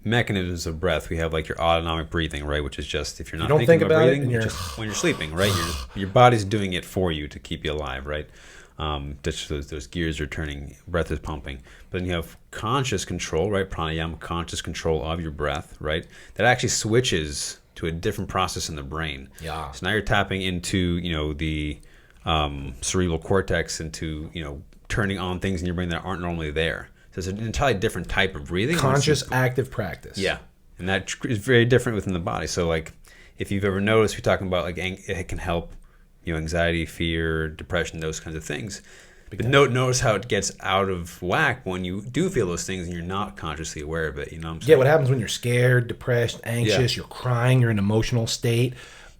mechanisms of breath. We have like your autonomic breathing, right, which is just if you're not thinking about breathing, it, just when you're sleeping, right, your body's doing it for you to keep you alive, right. Those gears are turning, breath is pumping. But then you have conscious control, right, pranayama, conscious control of your breath, right, that actually switches to a different process in the brain. Yeah. So now you're tapping into, the cerebral cortex, into, turning on things in your brain that aren't normally there. So it's an entirely different type of breathing. Conscious, active practice. Yeah. And that is very different within the body. So, like, if you've ever noticed, we're talking about, like, it can help, anxiety, fear, depression, those kinds of things. But notice how it gets out of whack when you do feel those things and you're not consciously aware of it. You know what I'm saying? Yeah, what happens when you're scared, depressed, anxious, you're crying, you're in an emotional state.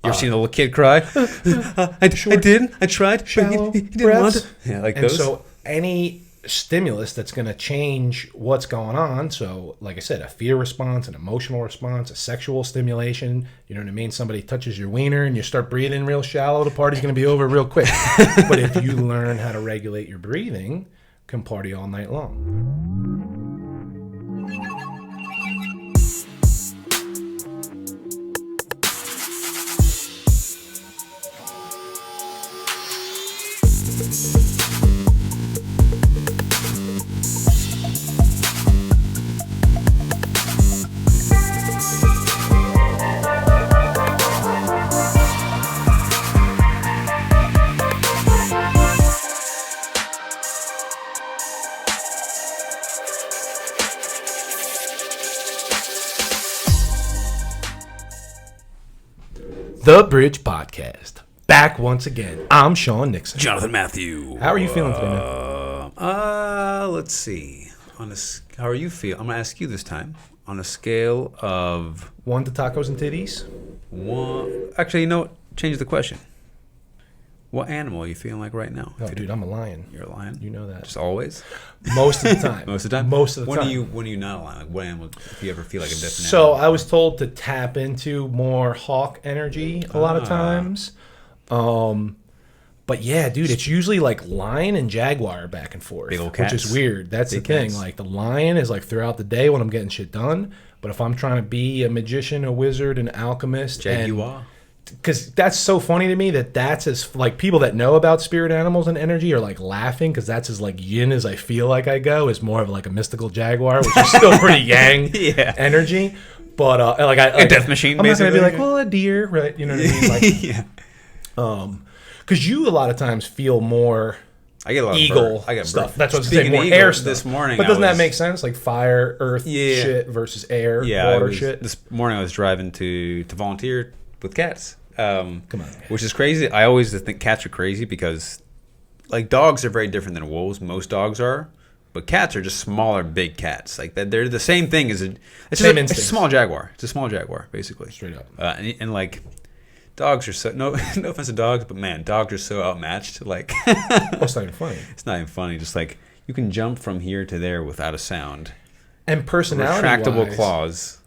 You ever seen a little kid cry? I did. I tried. Shallow he didn't want to. Yeah, like those. And so any stimulus that's going to change what's going on, so like I said, a fear response, an emotional response, a sexual stimulation, you know what I mean? Somebody touches your wiener and you start breathing real shallow, the party's going to be over real quick. But if you learn how to regulate your breathing, you can party all night long. The Bridge Podcast. Back once again. I'm Sean Nixon. Jonathan Matthew. How are you feeling today, man? Let's see. How are you feeling? I'm going to ask you this time. On a scale of... 1 to tacos and titties? 1... Actually, you know what? Change the question. What animal are you feeling like right now? Oh, dude, I'm a lion. You're a lion? You know that. Just always? Most of the time. Most of the time? Most of the time. When are you not a lion? Like, what animal, if you ever feel like a different So animal? I was told to tap into more hawk energy a lot of times. But yeah, dude, it's usually like lion and jaguar back and forth, Big old cats. which is weird. That's Big the thing. cats. Like the lion is like throughout the day when I'm getting shit done. But if I'm trying to be a magician, a wizard, an alchemist, Jaguar? because that's so funny to me that's as like people that know about spirit animals and energy are like laughing because that's as like yin as I feel like I go is more of like a mystical jaguar, which is still pretty yang energy. But a death machine. I'm basically. not gonna be like, well, a deer, right? You know what I mean? Like, yeah. Because you a lot of times feel more. I get a lot eagle of I got stuff. bird. That's what I was Speaking saying. More of air eagles, stuff this morning. But doesn't that make sense? Like fire, earth shit versus air, water shit. This morning I was driving to volunteer with cats. Come on, man. Which is crazy. I always think cats are crazy because, like, dogs are very different than wolves. Most dogs are, but cats are just smaller, big cats. Like they're the same thing as it's a small jaguar. It's a small jaguar, basically. Straight up. And like, dogs are so no offense to dogs, but man, dogs are so outmatched. Like, It's not even funny. It's not even funny. Just like you can jump from here to there without a sound. And personality, retractable claws.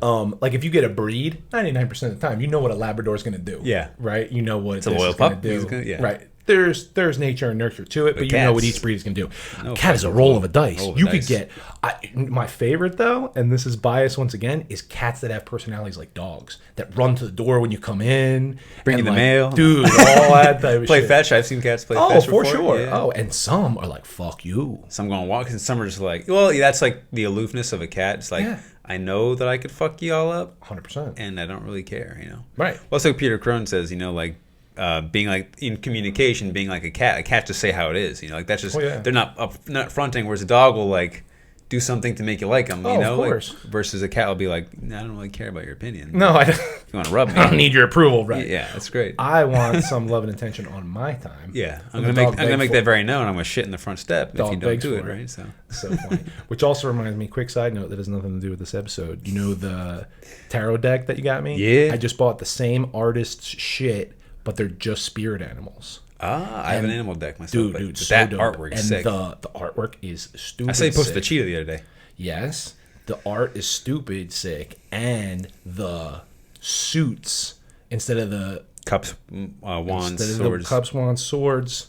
Like if you get a breed, 99% of the time, you know what a Labrador is going to do. Yeah. Right? You know what it's a loyal pup. Do. Yeah. Right. There's nature and nurture to it, but you know what each breed is going to do. No, cat is a roll of a dice. You could dice. get... my favorite, though, and this is bias once again, is cats that have personalities like dogs that run to the door when you come in. Bring you the mail. Dude, all that type of play shit. fetch. I've seen cats play fetch Oh, for before. sure. Yeah. Oh, and some are like, fuck you. Some go on walks, and some are just like, well, that's like the aloofness of a cat. It's like, I know that I could fuck you all up. 100%. And I don't really care, you know? Right. Well, so Peter Crone says, you know, like, being like in communication, being like a cat just say how it is, you know, like that's just they're not fronting. Whereas a dog will like do something to make you like them, you know, of course. Like, versus a cat will be like, I don't really care about your opinion. No, I don't. If you want to rub me, I don't need your approval, right? Yeah, that's great. I want some love and attention on my time. Yeah, I'm gonna make that very known. I'm gonna shit in the front step if you don't do it, right? So funny. Which also reminds me, quick side note that has nothing to do with this episode. You know the tarot deck that you got me? Yeah. I just bought the same artist's shit, but they're just spirit animals. I have an animal deck myself. Dude, but so that dope. artwork is sick. The artwork is stupid. I saw you posted sick. the cheetah the other day. Yes, the art is stupid sick, and the suits instead of the cups, wands, instead swords, of the cups, wands, swords,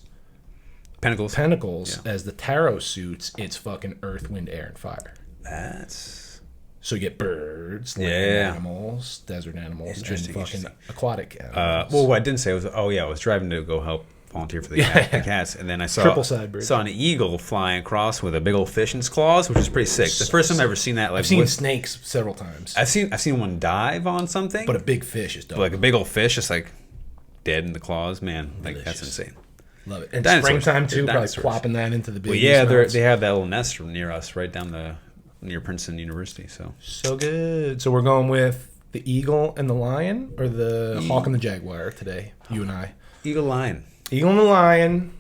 pentacles as the tarot suits. It's fucking earth, wind, air, and fire. That's So you get birds, land animals, desert animals, and fucking aquatic animals. Well, what I didn't say was, I was driving to go help volunteer for the cats, and then I saw an eagle flying across with a big old fish in its claws, which is pretty sick. The first time I've ever seen that, like I've seen snakes several times. I've seen one dive on something, but a big fish is dope. Like a big old fish, just like dead in the claws, man. Like that's insane. Love it. And springtime too, probably plopping that into the baby. Well, they have that little nest near us, right down near Princeton University. So good. So we're going with the eagle and the lion, or the hawk and the jaguar today. You and I. Eagle, lion. Eagle and the lion.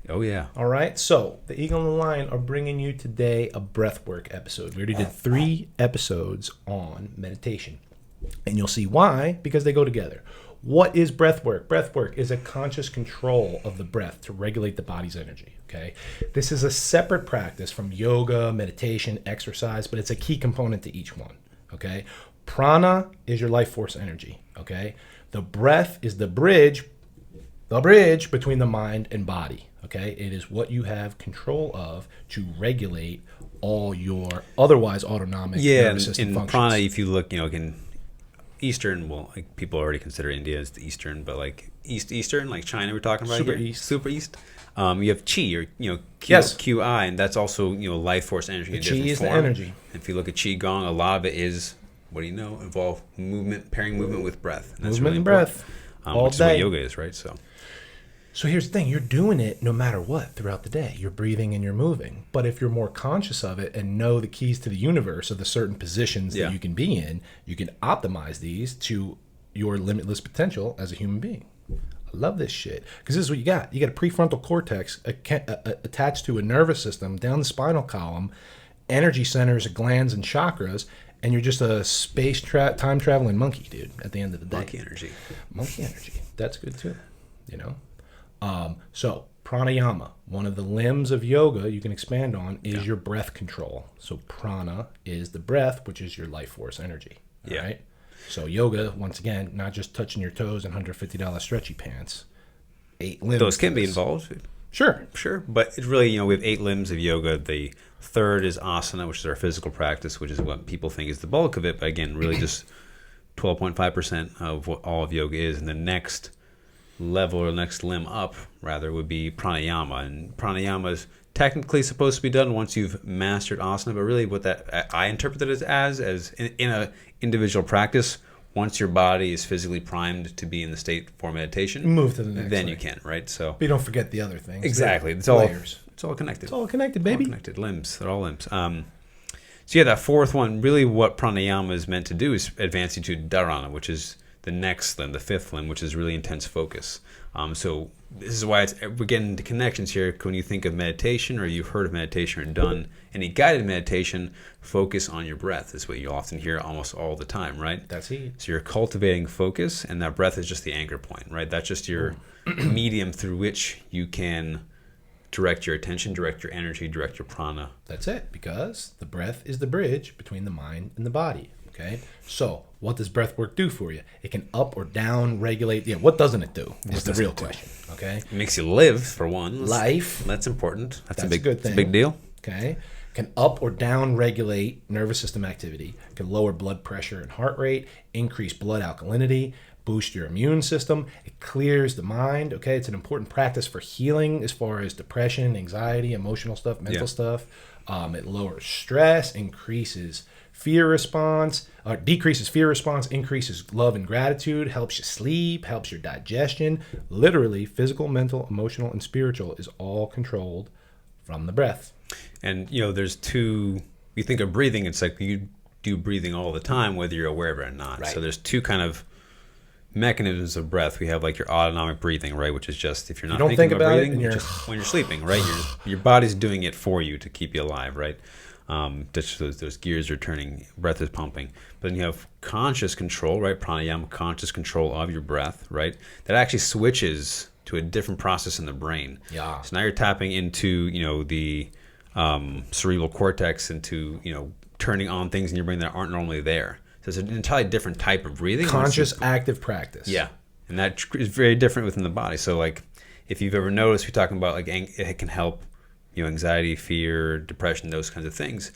Oh yeah. All right. So the eagle and the lion are bringing you today a breathwork episode. We already did 3 episodes on meditation, and you'll see why, because they go together. What is breathwork? Breathwork is a conscious control of the breath to regulate the body's energy, okay? This is a separate practice from yoga, meditation, exercise, but it's a key component to each one, okay? Prana is your life force energy, okay? The breath is the bridge between the mind and body, okay? It is what you have control of to regulate all your otherwise autonomic nervous system functions. Prana, if you look, in Eastern, like people already consider India as the Eastern, but like Eastern, like China, we're talking about Super here. East. Super East. You have Qi, or QI, and that's also life force energy. The Qi is the energy. If you look at Qigong, a lot of it is involve movement, pairing movement with breath. And that's movement really and important, breath, all which day. is what yoga is, right? So here's the thing, you're doing it no matter what throughout the day. You're breathing and you're moving. But if you're more conscious of it and know the keys to the universe of the certain positions that you can be in, you can optimize these to your limitless potential as a human being. I love this shit. Because this is what you got. You got a prefrontal cortex attached to a nervous system down the spinal column, energy centers, glands, and chakras, and you're just a time traveling monkey, dude, at the end of the day. Monkey energy. That's good too, So pranayama, one of the limbs of yoga you can expand on, is your breath control. So prana is the breath, which is your life force energy. All right. So yoga, once again, not just touching your toes and $150 stretchy pants. 8 limbs. Those can be involved. Sure. But it's really, we have 8 limbs of yoga. The third is asana, which is our physical practice, which is what people think is the bulk of it. But again, really just 12.5% of what all of yoga is. And the next level, or next limb up rather, would be pranayama, and pranayama is technically supposed to be done once you've mastered asana, but really what that I interpret it as in a individual practice, once your body is physically primed to be in the state for meditation, move to the next then you can, right? So but you don't forget the other things. Exactly. It's layers. All connected. It's all connected, baby. All connected. Limbs. They're all limbs. So that fourth one, really what pranayama is meant to do is advance you to dharana, which is the next limb, the 5th limb, which is really intense focus. So this is why we're getting into connections here. When you think of meditation, or you've heard of meditation, or done any guided meditation, focus on your breath is what you often hear almost all the time, right? That's it. So you're cultivating focus, and that breath is just the anchor point, right? That's just your medium through which you can direct your attention, direct your energy, direct your prana. That's it, because the breath is the bridge between the mind and the body. Okay, so what does breath work do for you? It can up or down regulate. Yeah, what doesn't it do is the real question. Okay, it makes you live, for one. Life. That's important. That's a good thing. That's a big deal. Okay, can up or down regulate nervous system activity. Can lower blood pressure and heart rate, increase blood alkalinity, boost your immune system. It clears the mind. Okay, it's an important practice for healing as far as depression, anxiety, emotional stuff, mental stuff. It lowers stress, increases fear response, or decreases fear response, increases love and gratitude, helps you sleep, helps your digestion. Literally, physical, mental, emotional, and spiritual is all controlled from the breath. And, there's 2, you think of breathing, it's like you do breathing all the time, whether you're aware of it or not. Right. So there's 2 kind of mechanisms of breath. We have like your autonomic breathing, right, which is just if you're not thinking about breathing, just when you're sleeping, right? Your body's doing it for you to keep you alive, right? Those gears are turning, breath is pumping. But then you have conscious control, right? Pranayama, conscious control of your breath, right? That actually switches to a different process in the brain. Yeah. So now you're tapping into, the cerebral cortex, into, turning on things in your brain that aren't normally there. So it's an entirely different type of breathing. Conscious, active practice. Yeah. And that is very different within the body. So, like, if you've ever noticed, we're talking about, like, it can help, anxiety, fear, depression, those kinds of things.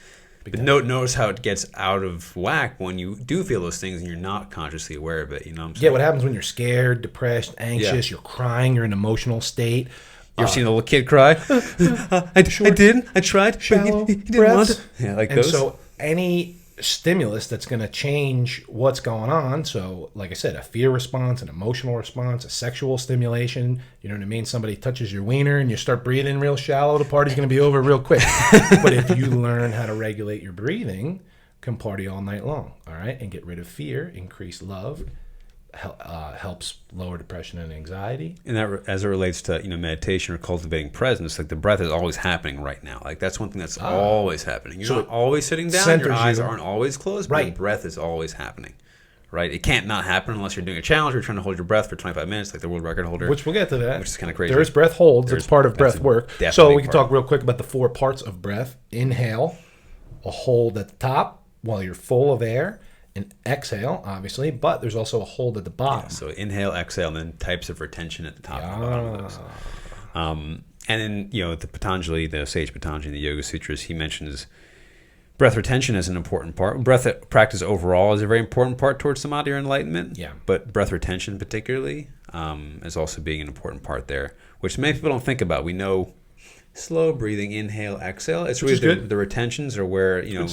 But notice how it gets out of whack when you do feel those things and you're not consciously aware of it. You know what I'm saying? Yeah, what happens when you're scared, depressed, anxious, you're crying, you're in an emotional state. You ever seen a little kid cry? I did. I tried. Shallow He didn't breaths. want it. Yeah, like And those. so any stimulus that's going to change what's going on. So, like I said, a fear response, an emotional response, a sexual stimulation. You know what I mean? Somebody touches your wiener and you start breathing real shallow. The party's going to be over real quick. But if you learn how to regulate your breathing, can party all night long. All right, and get rid of fear, increase love. Helps lower depression and anxiety. And that, as it relates to meditation or cultivating presence, like the breath is always happening right now. Like that's one thing that's always happening. You're not always sitting down. Your eyes aren't always closed. But the breath is always happening. Right? It can't not happen unless you're doing a challenge. Or you're trying to hold your breath for 25 minutes, like the world record holder. Which we'll get to that. Which is kind of crazy. There's breath holds. It's part of breath work. So we can talk real quick about the 4 parts of breath. Inhale, a hold at the top while you're full of air. And exhale, obviously, but there's also a hold at the bottom. Yeah, so inhale, exhale, and then types of retention at the top and the bottom of those. And then, the Patanjali, the sage Patanjali in the Yoga Sutras, he mentions breath retention as an important part. Breath practice overall is a very important part towards samadhi or enlightenment. Yeah. But breath retention particularly is also being an important part there, which many people don't think about. We know slow breathing, inhale, exhale. It's really the retentions are where you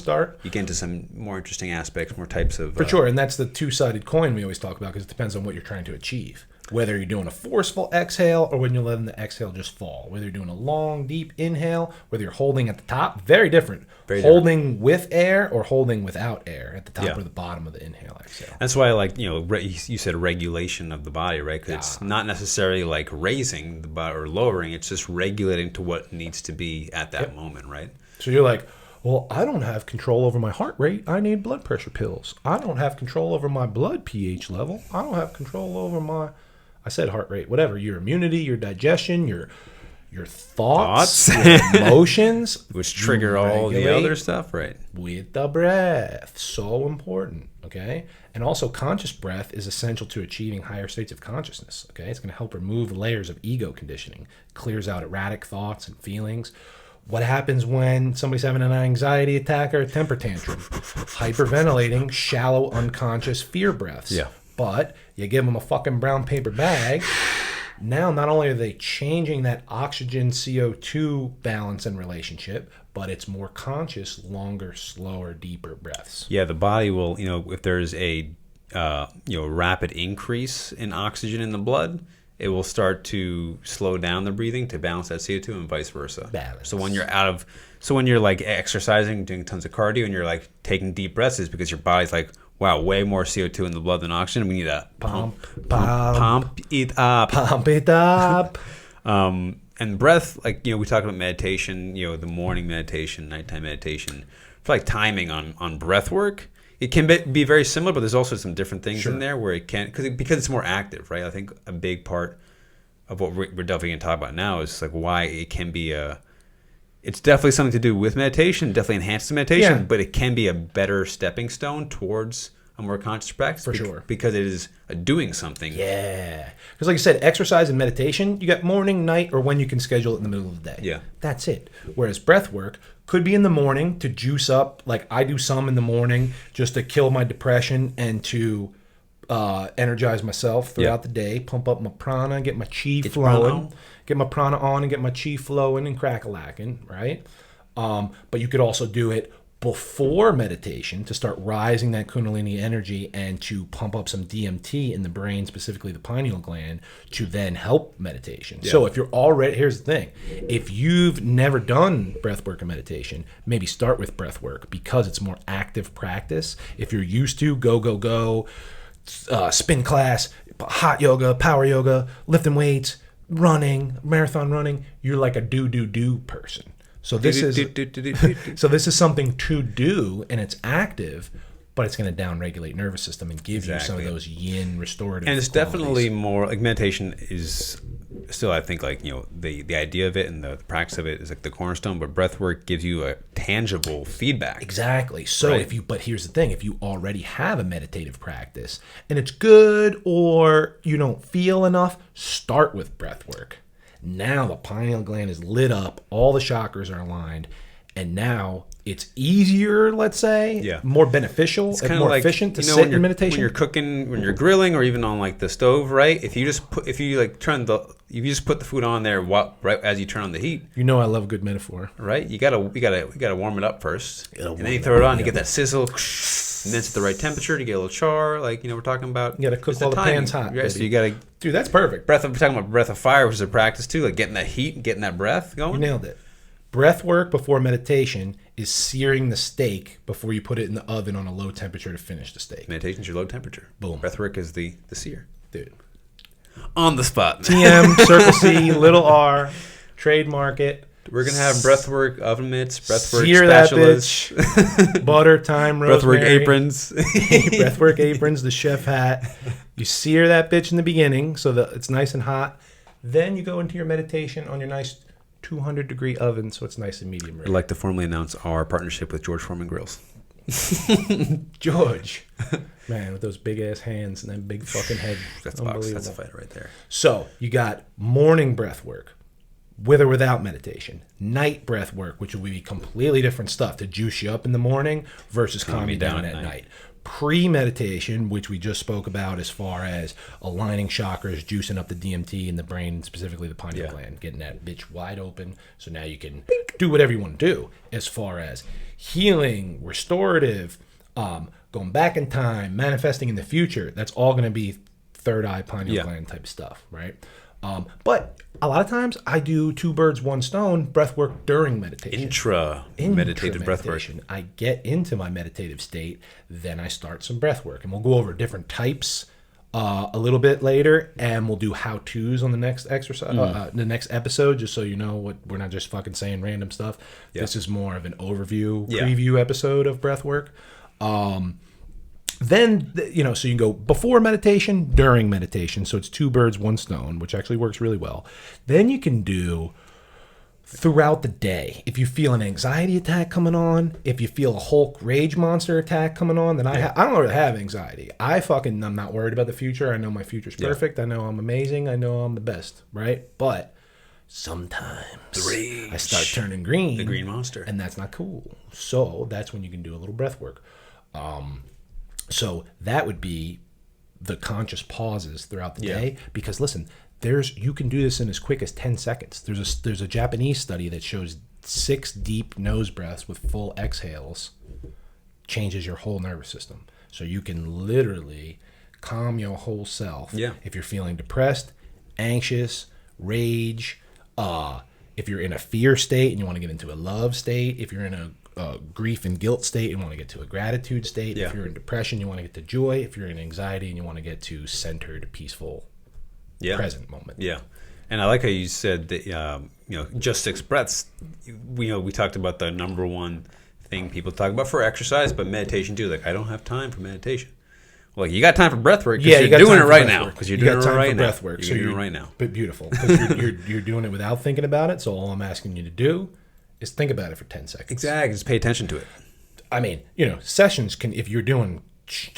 get into some more interesting aspects, more types of for sure. And that's the 2-sided coin we always talk about because it depends on what you're trying to achieve. Whether you're doing a forceful exhale or when you're letting the exhale just fall. Whether you're doing a long, deep inhale, whether you're holding at the top, very different. Holding with air or holding without air at the top or the bottom of the inhale, exhale. That's why I like, you said regulation of the body, right? Because it's not necessarily like raising the body or lowering. It's just regulating to what needs to be at that moment, right? So you're like, well, I don't have control over my heart rate. I need blood pressure pills. I don't have control over my blood pH level. I don't have control over my... I said heart rate, whatever, your immunity, your digestion, your thoughts, your emotions. Which trigger all the other stuff, right? With the breath. So important, okay? And also conscious breath is essential to achieving higher states of consciousness, okay? It's going to help remove layers of ego conditioning, clears out erratic thoughts and feelings. What happens when somebody's having an anxiety attack or a temper tantrum? Hyperventilating, shallow, unconscious fear breaths. Yeah. But you give them a fucking brown paper bag. Now, not only are they changing that oxygen CO2 balance and relationship, but it's more conscious, longer, slower, deeper breaths. Yeah, the body will, if there's a rapid increase in oxygen in the blood, it will start to slow down the breathing to balance that CO2 and vice versa. Balance. So when you're like exercising, doing tons of cardio, and you're like taking deep breaths, is because your body's like, wow, way more CO2 in the blood than oxygen. We need to pump it up. Pump it up. And breath, like, we talk about meditation, the morning meditation, nighttime meditation. For like timing on breath work, it can be very similar, but there's also some different things in there where it can, because it's more active, right? I think a big part of what we're definitely going to talk about now is like why it can be it's definitely something to do with meditation, definitely enhances meditation, but it can be a better stepping stone towards a more conscious practice. For sure. Because it is doing something. Yeah. Because like I said, exercise and meditation, you got morning, night, or when you can schedule it in the middle of the day. Yeah. That's it. Whereas breath work could be in the morning to juice up. Like I do some in the morning just to kill my depression and to energize myself throughout the day, pump up my prana, get my chi flowing. Get my prana on and get my chi flowing and crack-a-lacking, right? But you could also do it before meditation to start rising that kundalini energy and to pump up some DMT in the brain, specifically the pineal gland, to then help meditation. Yeah. So if you're already, here's the thing, if you've never done breath work or meditation, maybe start with breath work because it's more active practice. If you're used to go, spin class, hot yoga, power yoga, lifting weights, running, marathon running, you're like a do person. So this is something to do, and it's active, but it's going to downregulate nervous system and give you some of those yin restorative. And it's qualities. Definitely more like meditation is still, I think, like the idea of it and the practice of it is like the cornerstone, but breath work gives you a tangible feedback. Exactly. So but here's the thing, if you already have a meditative practice and it's good or you don't feel enough, start with breath work. Now the pineal gland is lit up, all the chakras are aligned, And now it's easier, let's say, Yeah. more beneficial, It's and kind more of like, efficient to you know, sit in meditation. when you're cooking, when you're grilling, or even on like the stove, right? If you just put the food on there right as you turn on the heat, You know I love a good metaphor. right? You gotta warm it up first, gotta and warm then you it throw up, it on. You yeah. get that sizzle, and then it's at the right temperature to get a little char. Like, you know, we're talking about. You gotta cook just while the timing. pan's hot, Yes, baby. you gotta Dude, that's perfect. we're talking about breath of fire, which is a practice too, like getting that heat, and getting that breath going. You nailed it. Breath work before meditation is searing the steak before you put it in the oven on a low temperature to finish the steak. Meditation's your low temperature. Boom. Breath work is the sear. Dude. On the spot. TM, Circle C, little R, trademark it. We're gonna have breathwork oven mitts, breathwork Sear that spatulas, bitch. Butter, thyme, rosemary. breathwork aprons. Breathwork aprons, the chef hat. You sear that bitch in the beginning so that it's nice and hot. Then you go into your meditation on your nice 200-degree oven so it's nice and medium rare. I'd like to formally announce our partnership with George Foreman Grills. George. Man, with those big-ass hands and that big fucking head. That's a box. That's a fighter right there. So you got morning breath work, with or without meditation. Night breath work, which will be completely different stuff to juice you up in the morning versus calm you down at night. Pre-meditation, which we just spoke about as far as aligning chakras, juicing up the DMT in the brain, specifically the pineal gland, getting that bitch wide open so now you can do whatever you want to do as far as healing, restorative, going back in time, manifesting in the future. That's all going to be third eye pineal gland type of stuff, right? But a lot of times I do 2 birds, 1 stone breath work during meditation. Meditative breath work. Meditation. I get into my meditative state, then I start some breath work. And we'll go over different types a little bit later, and we'll do how-tos on the next exercise, the next episode, just so you know what we're not just fucking saying random stuff. Yeah. This is more of an overview, preview episode of breath work. Then, you know, so you can go before meditation, during meditation. So it's 2 birds, 1 stone, which actually works really well. Then you can do throughout the day. If you feel an anxiety attack coming on, if you feel a Hulk rage monster attack coming on, then I don't really have anxiety. I'm not worried about the future. I know my future's perfect. I know I'm amazing. I know I'm the best, right? But sometimes I start turning green. The green monster. And that's not cool. So that's when you can do a little breath work. So that would be the conscious pauses throughout the day. Because listen, you can do this in as quick as 10 seconds. There's a Japanese study that shows 6 deep nose breaths with full exhales changes your whole nervous system. So you can literally calm your whole self. Yeah. If you're feeling depressed, anxious, rage, if you're in a fear state and you want to get into a love state, if you're in a grief and guilt state and want to get to a gratitude state, if you're in depression, you want to get to joy, if you're in anxiety and you want to get to centered, peaceful, present moment. Yeah. And I like how you said that, you know, just 6 breaths. We talked about the number one thing people talk about for exercise, but meditation too. Like, I don't have time for meditation. Well, you got time for breath work because you're doing it right now. Because you're doing it right now. You're doing it right now. But beautiful. Because you're doing it without thinking about it. So all I'm asking you to do is think about it for 10 seconds. Exactly. Just pay attention to it. I mean, you know, sessions can, if you're doing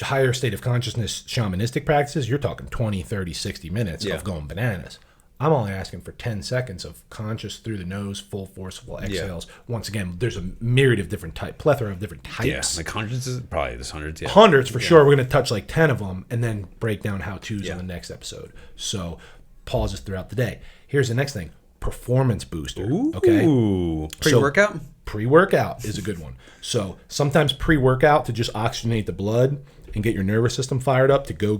higher state of consciousness shamanistic practices, you're talking 20, 30, 60 minutes of going bananas. I'm only asking for 10 seconds of conscious through the nose, full forceful exhales. Once again, there's a myriad of different plethora of different types. Yeah, like hundreds, probably there's hundreds. Yeah. Hundreds for sure. We're going to touch like 10 of them and then break down how-tos on the next episode. So pauses throughout the day. Here's the next thing. Performance booster. Okay. Pre-workout? So, pre-workout is a good one. So sometimes pre-workout to just oxygenate the blood and get your nervous system fired up to go.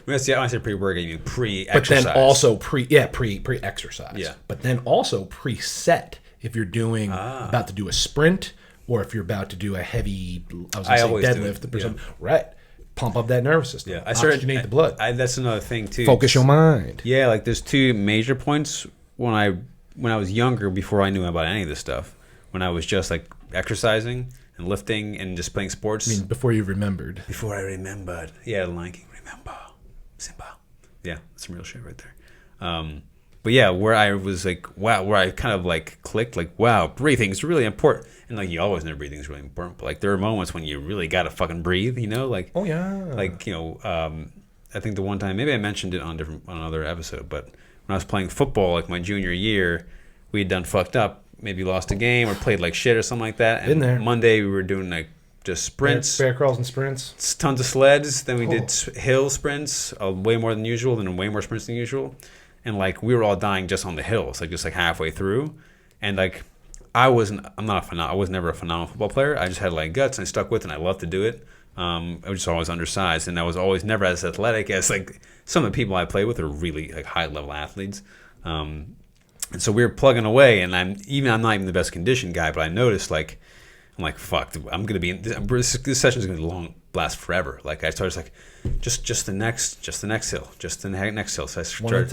When I say pre-workout, you mean pre-exercise. But then also pre-exercise. Yeah. But then also preset if you're doing about to do a sprint or if you're about to do a heavy deadlift or something. Right. Pump up that nervous system. Yeah. Oxygenate the blood. That's another thing too. Focus your mind. Yeah, like there's 2 major points when I was younger, before I knew about any of this stuff, when I was just like exercising and lifting and just playing sports. I mean, before you remembered. Before I remembered. Yeah, Lion King, remember. Simba. Yeah, that's some real shit right there. But yeah, where I was like, wow, where I kind of like clicked, like, wow, breathing is really important. And like, you always know breathing is really important, but like there are moments when you really got to fucking breathe, you know? Like, oh yeah. Like, you know, I think the one time, maybe I mentioned it on another episode, but when I was playing football, like my junior year, we had done fucked up. maybe lost a game or played like shit or something like that. And Been there. Monday we were doing like just sprints, bear crawls and sprints, tons of sleds. Then we did hill sprints, way more than usual, then way more sprints than usual. And like we were all dying just on the hills, like just like halfway through. And like I was never a phenomenal football player. I just had like guts and I stuck with it and I loved to do it. I was just always undersized and I was always never as athletic as like some of the people I play with are really like high level athletes. And so we were plugging away and I'm not even the best conditioned guy, but I noticed like, I'm like, fuck, I'm going to be this session is going to last forever. Like I started like, just the next hill, just the next hill. So I started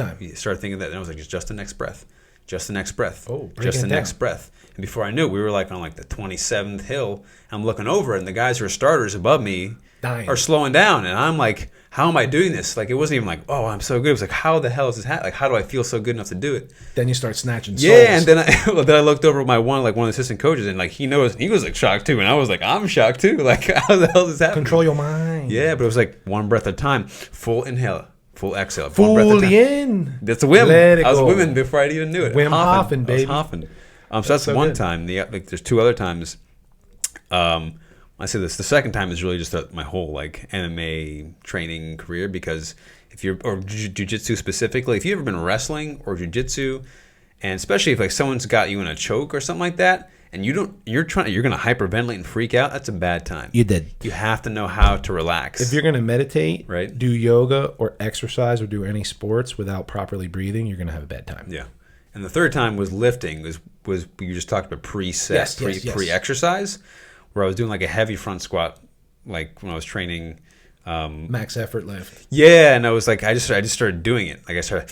thinking that and I was like, just the next breath. Just the next breath. Just the next breath. And before I knew it, we were like on like the 27th hill. I'm looking over, and the guys who are starters above me are slowing down. And I'm like, how am I doing this? Like, it wasn't even like, oh, I'm so good. It was like, how the hell is this happening? Like, how do I feel so good enough to do it? Then you start snatching souls. Yeah, and then I looked over at one of the assistant coaches, and like he knows, he was like shocked too. And I was like, I'm shocked too. Like, how the hell is this happening? Control your mind. Yeah, but it was like one breath at a time. Full inhale. Full exhale. Fully in. That's a Wim. I was Wimming before I even knew it. Wim Hoffing, baby. So that's one time. There's two other times. I say this. The second time is really just my whole like MMA training career because or jiu-jitsu specifically, if you've ever been wrestling or jiu-jitsu, and especially if like someone's got you in a choke or something like that, and you're going to hyperventilate and freak out, that's a bad time. You did. You have to know how to relax. If you're going to meditate, right, do yoga or exercise or do any sports without properly breathing, you're going to have a bad time. Yeah. And the third time was lifting. Was you just talked about pre-exercise, where I was doing like a heavy front squat, like when I was training. Max effort lift. Yeah, and I was like, I just started doing it. Like I started.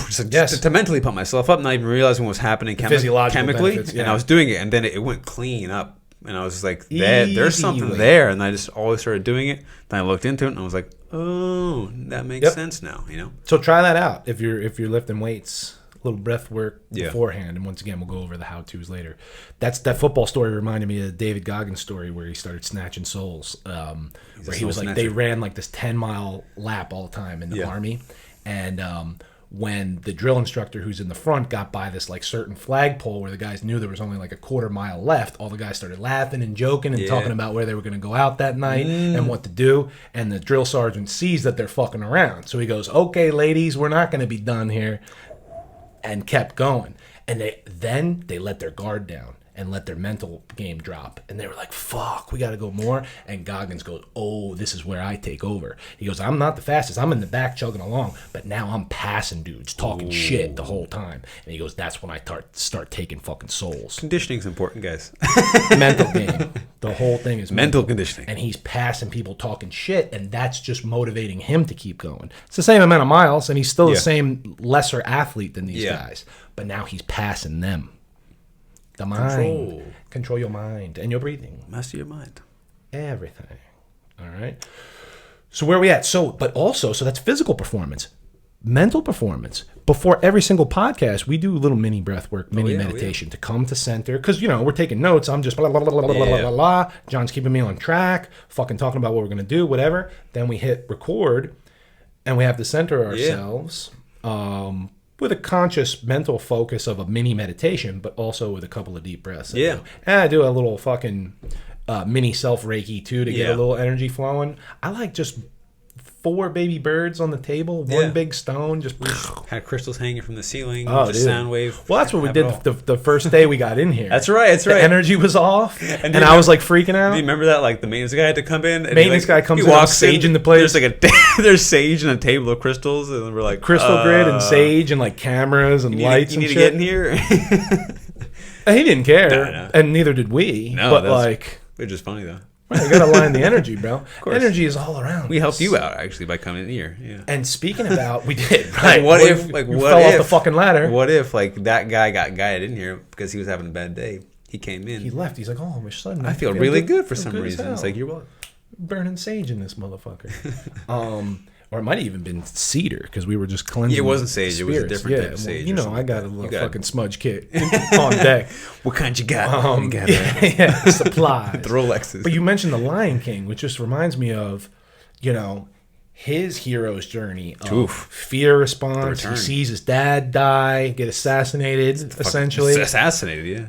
Just to mentally pump myself up, not even realizing what was happening chemically, benefits, and I was doing it, and then it went clean up, and I was like, there's something there, and I just always started doing it. Then I looked into it, and I was like, oh, that makes sense now, So try that out if you're lifting weights, a little breath work beforehand, and once again, we'll go over the how-tos later. That football story reminded me of David Goggins' story where he started snatching souls, where he was like, they ran like this 10-mile lap all the time in the Army, and when the drill instructor who's in the front got by this like certain flagpole where the guys knew there was only like a quarter mile left, all the guys started laughing and joking and talking about where they were going to go out that night and what to do. And the drill sergeant sees that they're fucking around. So he goes, okay, ladies, we're not going to be done here. And kept going. And they let their guard down and let their mental game drop. And they were like, fuck, we got to go more. And Goggins goes, oh, this is where I take over. He goes, I'm not the fastest. I'm in the back chugging along. But now I'm passing dudes, talking shit the whole time. And he goes, that's when I start taking fucking souls. Conditioning's important, guys. Mental game. The whole thing is mental conditioning. And he's passing people talking shit. And that's just motivating him to keep going. It's the same amount of miles. And he's still the same lesser athlete than these guys. But now he's passing them. The mind. Control your mind and your breathing. Master your mind. Everything. All right. So where are we at? So that's physical performance. Mental performance. Before every single podcast, we do a little mini breath work, meditation to come to center. Because, we're taking notes. I'm just blah, blah, blah, blah, blah, blah, blah, blah. John's keeping me on track, fucking talking about what we're going to do, whatever. Then we hit record, and we have to center ourselves. With a conscious mental focus of a mini meditation, but also with a couple of deep breaths. And I do a little fucking mini self-reiki too to get a little energy flowing. I like just 4 baby birds on the table, one big stone, just had crystals hanging from the ceiling, just sound wave. Well, that's what we did the first day we got in here. That's right. The energy was off, and I was like freaking out. Do you remember that? Like the maintenance guy had to come in. And guy comes in, walks sage in the place. There's like there's sage and a table of crystals, and we're like crystal grid and sage and like cameras and lights. You need to get in here. He didn't care, and neither did we. No, but they're just funny though. Right, you gotta align the energy, bro. Of course. Energy is all around. We helped you out actually by coming in here. Yeah. And speaking about, we did. Right. What if fell off the fucking ladder? What if that guy got guided in here because he was having a bad day? He came in. He left. He's like, oh, my son. I feel really good for some reason. It's like you're welcome. Burning sage in this motherfucker. Or it might have even been cedar because we were just cleansing. It wasn't sage. Spirits. It was a different type of sage. I got a little fucking smudge kit on deck. What kind you got? Supplies. The Rolexes. But you mentioned The Lion King, which just reminds me of, his hero's journey of Oof. fear response. He return. sees his dad die, get assassinated, essentially. Assassinated, yeah.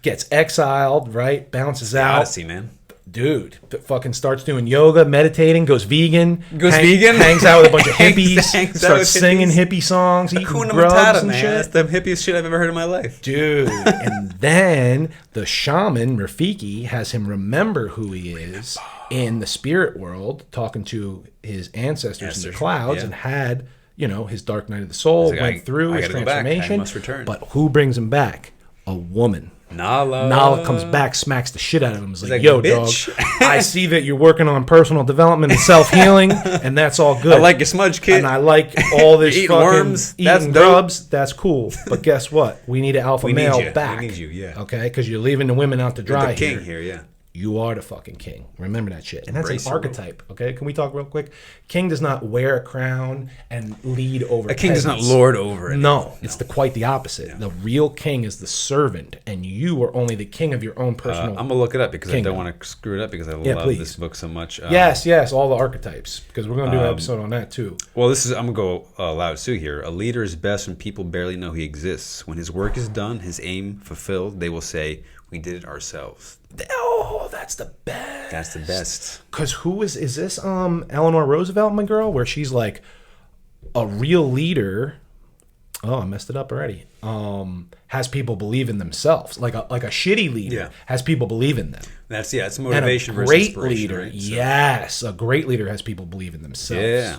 Gets exiled, right? Bounces out. Odyssey, man. Dude, fucking starts doing yoga, meditating, goes vegan. Vegan? Hangs out with a bunch of hippies. hangs out starts with singing hippies. hippie songs, eating Hakuna grubs Matata, and man. shit. That's the hippiest shit I've ever heard in my life. Dude, and then the shaman, Rafiki, has him remember who he is in the spirit world, talking to his ancestors in the clouds, yeah. and had, his dark night of the soul, Like, went through his gotta go back. transformation. I must return. But who brings him back? A woman. Nala comes back, smacks the shit out of him. He's like, yo, bitch. dog, I see that you're working on personal development and self-healing, and that's all good. I like your smudge, kid. And I like all this Eating fucking worms. That's eating dope. grubs. That's cool. But guess what? We need an alpha male you. back. We need you, yeah. Okay? Because you're leaving the women out to You're dry the king here, yeah. You are the fucking king. Remember that shit. And that's Embrace an your role. archetype, okay? Can we talk real quick? King does not wear a crown and lead over A king does not peasants. lord over it. No, it's quite the opposite. The real king is the servant, and you are only the king of your own personal. I'm going to look it up because kingdom. I don't want to screw it up because I Yeah, love please. this book so much. Yes, all the archetypes, because we're going to do an episode on that too. Well, I'm going to go Lao Tzu here. A leader is best when people barely know he exists. When his work is done, his aim fulfilled, they will say, we did it ourselves. Oh, that's the best. That's the best. Because is this Eleanor Roosevelt, my girl, where she's like a real leader? Oh, I messed it up already. Has people believe in themselves, like a shitty leader has people believe in them. It's And motivation a versus great inspiration. leader, Right? yes, a great leader has people believe in themselves. Yeah.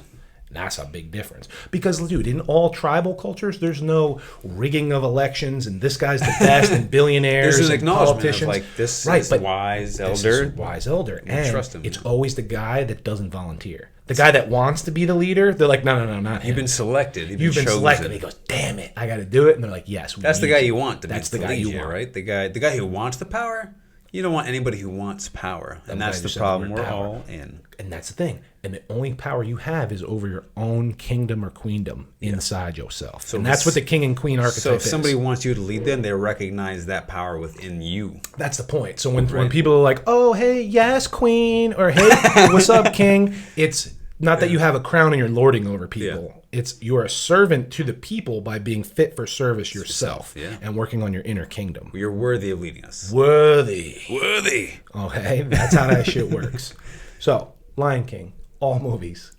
That's a big difference. Because, dude, in all tribal cultures, there's no rigging of elections and this guy's the best and billionaires There's an and acknowledgement politicians. of like this right, is but wise this elder. is wise elder. And trust him. it's always the guy that doesn't volunteer. The guy that wants to be the leader, they're like, no, not him. You've been selected. You've been chosen. selected. And he goes, damn it, I got to do it. And they're like, yes, we That's the need guy you want. That's the guy you want. right? The guy who wants the power. You don't want anybody who wants power, and that's the problem. We're all in. And that's the thing. And the only power you have is over your own kingdom or queendom inside yourself. So and that's what the king and queen archetype is. So if somebody wants you to lead them, they recognize that power within you. That's the point. So when people are like, oh, hey, yes, queen, or hey, what's up, king? It's not that you have a crown and you're lording over people. Yeah. It's you're a servant to the people by being fit for service yourself Yeah. and working on your inner kingdom. You're worthy of leading us. Worthy. Worthy. Okay, that's how that shit works. So, Lion King, all movies.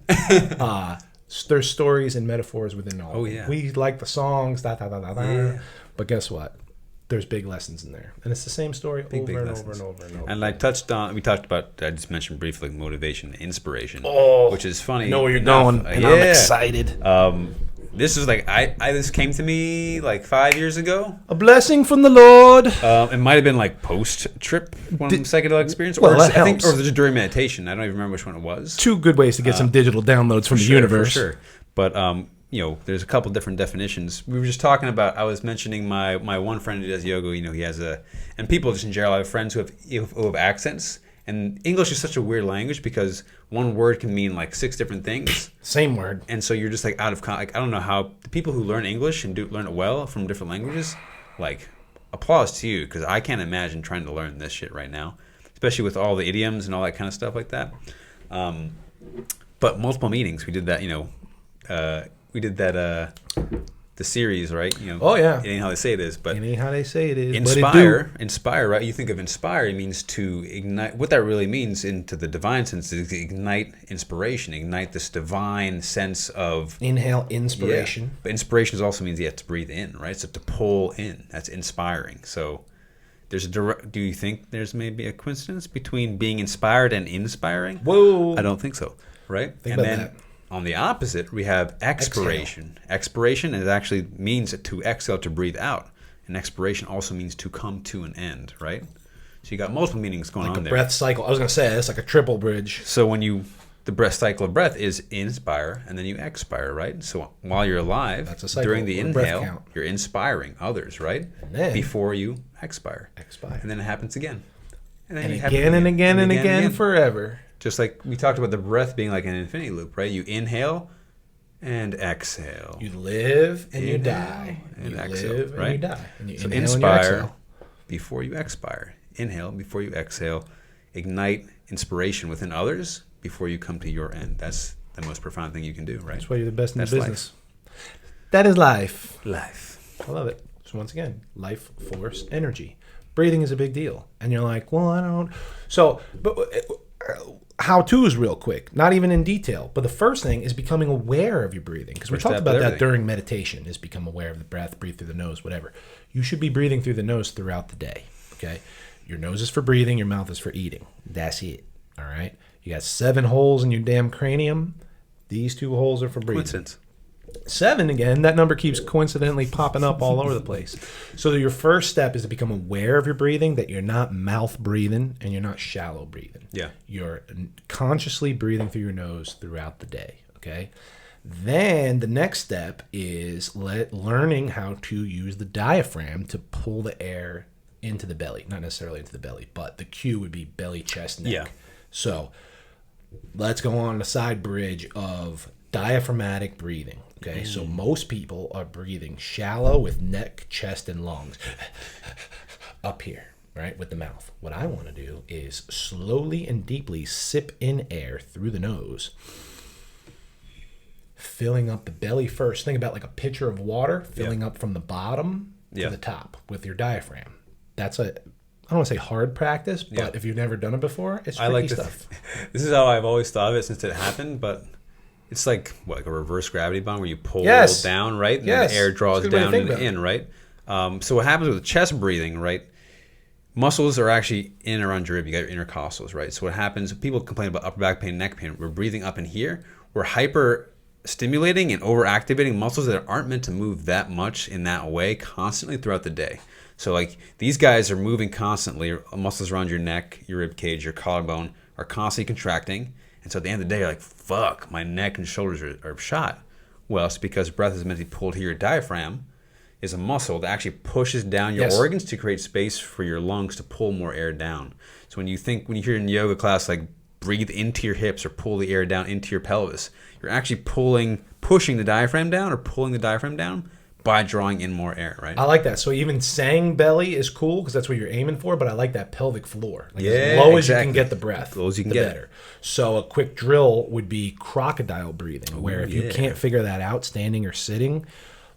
There's stories and metaphors within all. Oh, yeah. We like the songs, da da da da da. Yeah. But guess what? There's big lessons in there, and it's the same story over and over and over and over. And I talked about, I just mentioned briefly, like motivation, inspiration, which is funny. I know where you're going, and I'm excited. This is like this came to me like 5 years ago. A blessing from the Lord. It might have been like post trip psychedelic experience, well, that I think, helps. or during meditation. I don't even remember which one it was. Two good ways to get some digital downloads from the universe. For sure. But there's a couple different definitions. We were just talking about. I was mentioning my one friend who does yoga. He has and people just in general. I have friends who have accents. And English is such a weird language because one word can mean like 6 different things. Same word. And so you're just like out of like I don't know how the people who learn English and learn it well from different languages, like applause to you because I can't imagine trying to learn this shit right now, especially with all the idioms and all that kind of stuff like that. But multiple meanings. We did that. The series, right? Oh yeah. It ain't how they say it is, but it ain't how they say it is. Inspire, right? You think of inspire, it means to ignite. What that really means into the divine sense is ignite inspiration, ignite this divine sense of Inhale inspiration. Yeah. But inspiration also means you have to breathe in, right? So to pull in, that's inspiring. So do you think there's maybe a coincidence between being inspired and inspiring? Whoa. I don't think so, right? Think about that. On the opposite, we have expiration. Expiration actually means to exhale, to breathe out. And expiration also means to come to an end, right? So you got multiple meanings going on there. Breath cycle. I was going to say, it's like a triple bridge. So the breath cycle of breath is inspire and then you expire, right? So while you're alive, That's a cycle, during the or breath inhale, count. you're inspiring others, right? And then before you expire. Expire. And then it happens again. And then And you have it again and again and again forever. Just like we talked about the breath being like an infinity loop, right? You inhale and exhale. You live and you Inhale die. and You exhale, live right? and you die. And you So inhale and you inspire exhale. before you expire. Inhale before you exhale. Ignite inspiration within others before you come to your end. That's the most profound thing you can do, right? That's why you're the best in That's the business. That is life. Life. I love it. So once again, life, force, energy. Breathing is a big deal. And you're like, well, I don't. So, but how-tos real quick. Not even in detail. But the first thing is becoming aware of your breathing. Because we First talked step about of that everything. during meditation, is become aware of the breath, breathe through the nose, whatever. You should be breathing through the nose throughout the day. Okay? Your nose is for breathing. Your mouth is for eating. That's it. All right? You got 7 holes in your damn cranium. These 2 holes are for breathing. Coincidence. 7 again, that number keeps coincidentally popping up all over the place. So your first step is to become aware of your breathing, that you're not mouth breathing and you're not shallow breathing. Yeah. You're consciously breathing through your nose throughout the day, okay? Then the next step is learning how to use the diaphragm to pull the air into the belly. Not necessarily into the belly, but the cue would be belly, chest, neck. Yeah. So let's go on the side bridge of diaphragmatic breathing. Okay, so most people are breathing shallow with neck, chest, and lungs up here, right, with the mouth. What I want to do is slowly and deeply sip in air through the nose, filling up the belly first. Think about like a pitcher of water, filling up from the bottom to the top with your diaphragm. That's I don't want to say hard practice, but if you've never done it before, it's tricky stuff. This is how I've always thought of it since it happened, but it's like a reverse gravity bond where you pull down, right? And then the air draws down and in, right? So what happens with chest breathing, right? Muscles are actually in and around your rib. You got your intercostals, right? So what happens, people complain about upper back pain, neck pain. We're breathing up in here. We're hyper stimulating and overactivating muscles that aren't meant to move that much in that way constantly throughout the day. So like these guys are moving constantly. Muscles around your neck, your rib cage, your collarbone are constantly contracting. And so at the end of the day, you're like, fuck, my neck and shoulders are shot. Well, it's because breath is meant to be pulled here. Your diaphragm is a muscle that actually pushes down your organs to create space for your lungs to pull more air down. So when you hear in yoga class, like breathe into your hips or pull the air down into your pelvis, you're actually pushing the diaphragm down or pulling the diaphragm down by drawing in more air, right? I like that. So even saying belly is cool because that's what you're aiming for, but I like that pelvic floor. Like as low as you can get the breath, as low as you can the get better. So a quick drill would be crocodile breathing, where if you can't figure that out standing or sitting,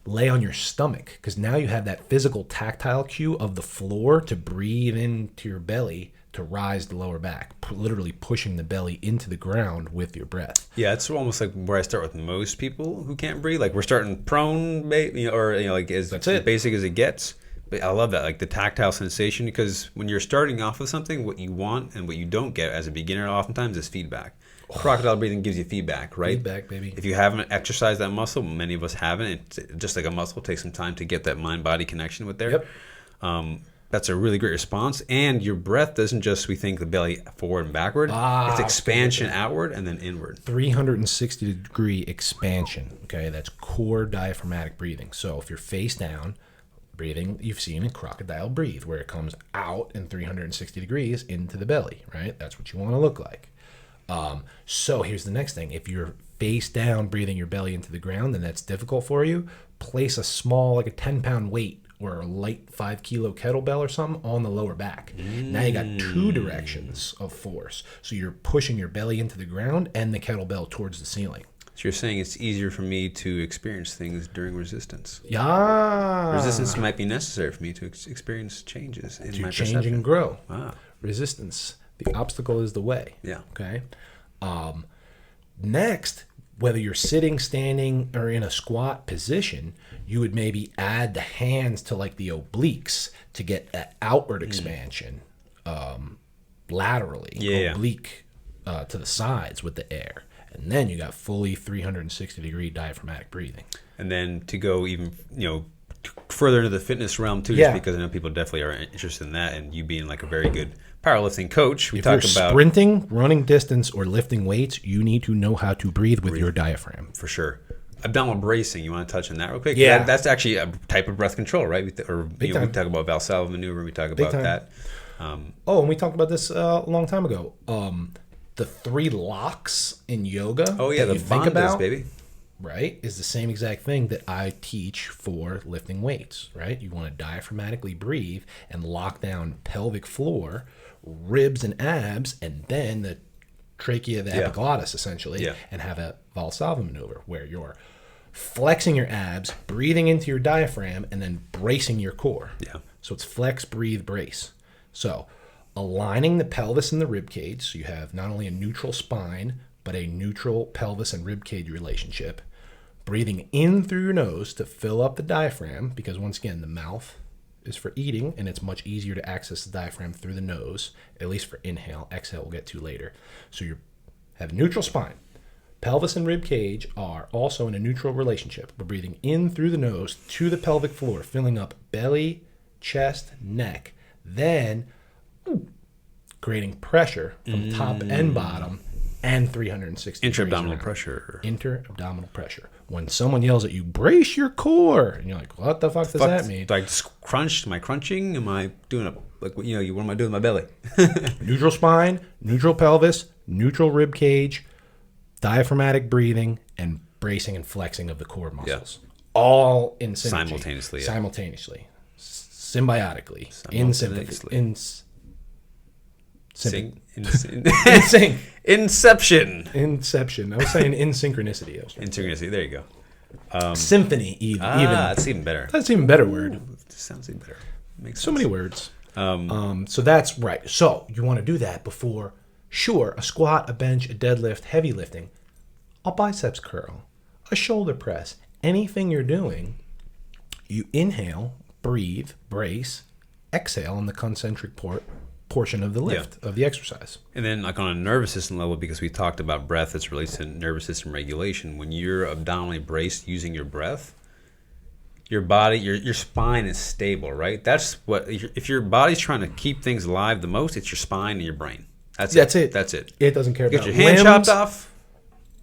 lay on your stomach, because now you have that physical tactile cue of the floor to breathe into your belly to rise the lower back, literally pushing the belly into the ground with your breath. Yeah, it's almost like where I start with most people who can't breathe. Like we're starting prone, or like as basic as it gets. But I love that, like the tactile sensation, because when you're starting off with something, what you want and what you don't get as a beginner oftentimes is feedback. Crocodile breathing gives you feedback, right? Feedback, baby. If you haven't exercised that muscle, many of us haven't. It's just like a muscle, it takes some time to get that mind-body connection with there. Yep. That's a really great response. And your breath doesn't just, we think, the belly forward and backward. It's expansion outward and then inward. 360-degree expansion. Okay, that's core diaphragmatic breathing. So if you're face down breathing, you've seen a crocodile breathe, where it comes out in 360 degrees into the belly, right? That's what you want to look like. So here's the next thing. If you're face down breathing your belly into the ground and that's difficult for you, place a small, like a 10-pound weight or a light 5-kilo kettlebell or something on the lower back. Now you got 2 directions of force. So you're pushing your belly into the ground and the kettlebell towards the ceiling. So you're saying it's easier for me to experience things during resistance. Yeah. Resistance might be necessary for me to experience changes in my change perception. and grow. Wow. Resistance. The obstacle is the way. Yeah. Okay. Next, whether you're sitting, standing, or in a squat position, you would maybe add the hands to like the obliques to get that outward expansion laterally, oblique to the sides with the air. And then you got fully 360-degree diaphragmatic breathing. And then to go even, further into the fitness realm too, just because I know people definitely are interested in that, and you being like a very good powerlifting coach. If you're sprinting, running distance, or lifting weights, you need to know how to breathe with your diaphragm. For sure. Abdominal bracing, you want to touch on that real quick? Yeah. That's actually a type of breath control, right? We talk about Valsalva maneuver, we talk about that. And we talked about this a long time ago. The 3 locks in yoga. Oh, yeah, the bandhas, baby. Right, is the same exact thing that I teach for lifting weights, right? You want to diaphragmatically breathe and lock down pelvic floor, ribs and abs, and then the trachea, the epiglottis, essentially, and have a Valsalva maneuver where you're flexing your abs, breathing into your diaphragm, and then bracing your core. Yeah. So it's flex, breathe, brace. So aligning the pelvis and the rib cage, so you have not only a neutral spine, but a neutral pelvis and rib cage relationship. Breathing in through your nose to fill up the diaphragm, because once again, the mouth is for eating, and it's much easier to access the diaphragm through the nose, at least for inhale. Exhale we'll get to later. So you have a neutral spine. Pelvis and rib cage are also in a neutral relationship. We're breathing in through the nose to the pelvic floor, filling up belly, chest, neck. Then creating pressure from top and bottom and 360 Intra-abdominal pressure. Inter-abdominal pressure. When someone yells at you, brace your core, and you're like, what the fuck does that mean? Like crunch? Am I crunching? Am I doing what am I doing with my belly? Neutral spine, neutral pelvis, neutral rib cage, diaphragmatic breathing, and bracing and flexing of the core muscles. Yeah. All in synergy. Simultaneously. Symbiotically. In sync. Inception. I was saying in synchronicity. In synchronicity. There you go. Symphony. Even. That's even better. That's even better word. Sounds even better. Makes so sense. many words. So that's right. So you want to do that before, sure, a squat, a bench, a deadlift, heavy lifting, a biceps curl, a shoulder press, anything you're doing, you inhale, breathe, brace, exhale on the concentric portion of the lift, of the exercise. And then like on a nervous system level, because we talked about breath as relates to nervous system regulation, when you're abdominally braced using your breath, your body, your spine is stable, right? That's what, if your body's trying to keep things alive the most, it's your spine and your brain. That's it. It doesn't care about your hand chopped off.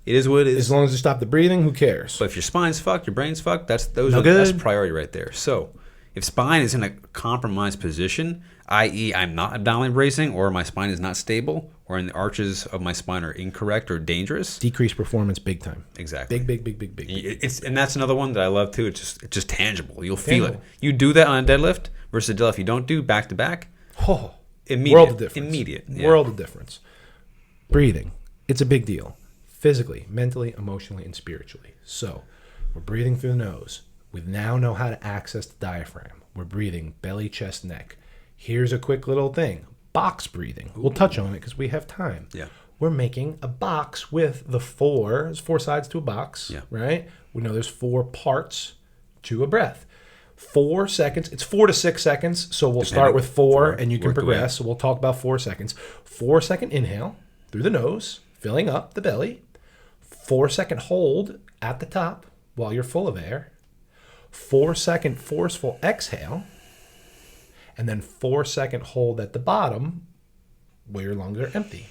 It is what it is. As long as you stop the breathing, who cares? But if your spine's fucked, your brain's fucked, that's priority right there. So if spine is in a compromised position, i.e. I'm not abdominally bracing, or my spine is not stable, or in the arches of my spine are incorrect or dangerous, decreased performance big time. Exactly. Big. And that's another one that I love too. It's just tangible. You'll feel it. You do that on a deadlift versus a deadlift you don't do back to back. Oh, immediate. World of difference. Immediate. Yeah. World of difference. Breathing. It's a big deal. Physically, mentally, emotionally, and spiritually. So we're breathing through the nose. We now know how to access the diaphragm. We're breathing belly, chest, neck. Here's a quick little thing. Box breathing. We'll touch on it because we have time. Yeah. We're making a box with there's four sides to a box, right? We know there's 4 parts to a breath. 4 seconds. It's 4 to 6 seconds. So we'll start with 4 and you can progress. So we'll talk about 4 seconds. 4-second inhale through the nose, filling up the belly. 4-second hold at the top while you're full of air. 4-second forceful exhale. And then 4-second hold at the bottom where your lungs are empty.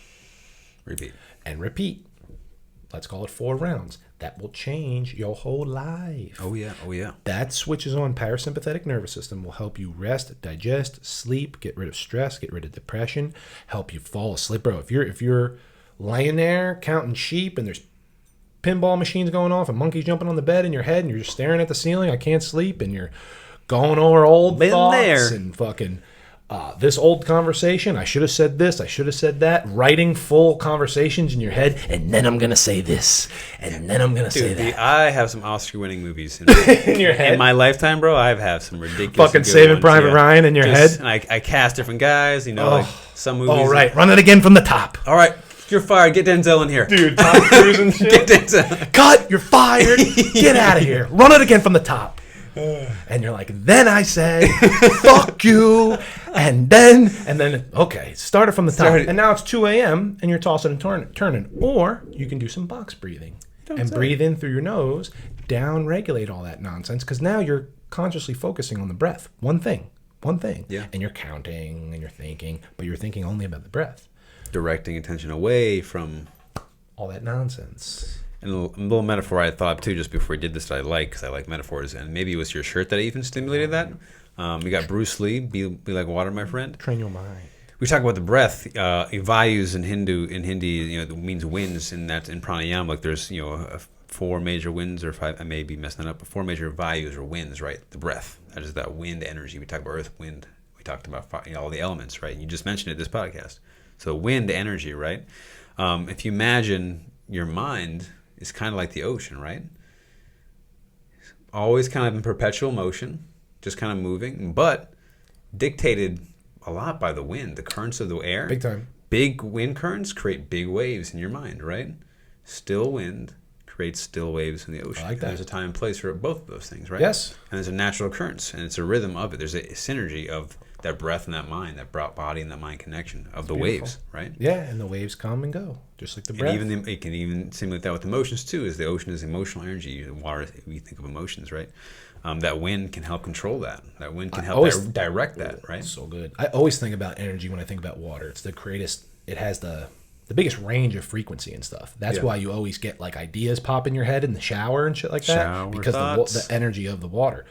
Repeat. And repeat. Let's call it 4 rounds. That will change your whole life. Oh, yeah. That switches on parasympathetic nervous system, will help you rest, digest, sleep, get rid of stress, get rid of depression, help you fall asleep. Bro, if you're laying there counting sheep and there's pinball machines going off and monkeys jumping on the bed in your head and you're just staring at the ceiling, I can't sleep, and you're going over old thoughts and fucking this old conversation, I should have said this, I should have said that, writing full conversations in your head, and then I'm going to say this, and then I'm going to say that. I have some Oscar-winning movies in, in your head. In my lifetime, bro, I have some ridiculous fucking Saving Private Ryan in your head. And I cast different guys, like some movies. All right, run it again from the top. All right, you're fired. Get Denzel in here. Dude, Tom Cruise and shit. Get Denzel. Cut, you're fired. Get out of here. Run it again from the top. And you're like, then I said, fuck you. And then, okay, start it from the top. And now it's 2 a.m. and you're tossing and turning. Or you can do some box breathing and breathe in through your nose, down regulate all that nonsense. Because now you're consciously focusing on the breath. One thing. Yeah. And you're counting and you're thinking, but you're thinking only about the breath. Directing attention away from all that nonsense. And a little metaphor I thought too just before we did this that I like, because I like metaphors, and maybe it was your shirt that even stimulated that. We got Bruce Lee, be like water, my friend. Train your mind. We talk about the breath. Vayus in Hindi, means winds, and that's in pranayama. Like there's 4 major winds, or 5. I may be messing that up, but 4 major vayus or winds, right? The breath. That is that wind energy. We talked about earth, wind. We talked about all the elements, right? And you just mentioned it this podcast. So wind energy, right? If you imagine your mind is kind of like the ocean, right? Always kind of in perpetual motion, just kind of moving, but dictated a lot by the wind, the currents of the air. Big time. Big wind currents create big waves in your mind, right? Still wind creates still waves in the ocean. I like that. There's a time and place for both of those things, right? Yes. And there's a natural occurrence, and it's a rhythm of it. There's a synergy of that breath and that mind, that body and that mind connection of the waves, right? Yeah, and the waves come and go, just like the breath. And even it can even simulate that with emotions too. Is the ocean is emotional energy. The water, we think of emotions, right? That wind can help control that. That wind can help direct that, right? So good. I always think about energy when I think about water. It's the greatest. It has the biggest range of frequency and stuff. That's why you always get like ideas pop in your head in the shower and shit like that. Shower because thoughts. the energy of the water.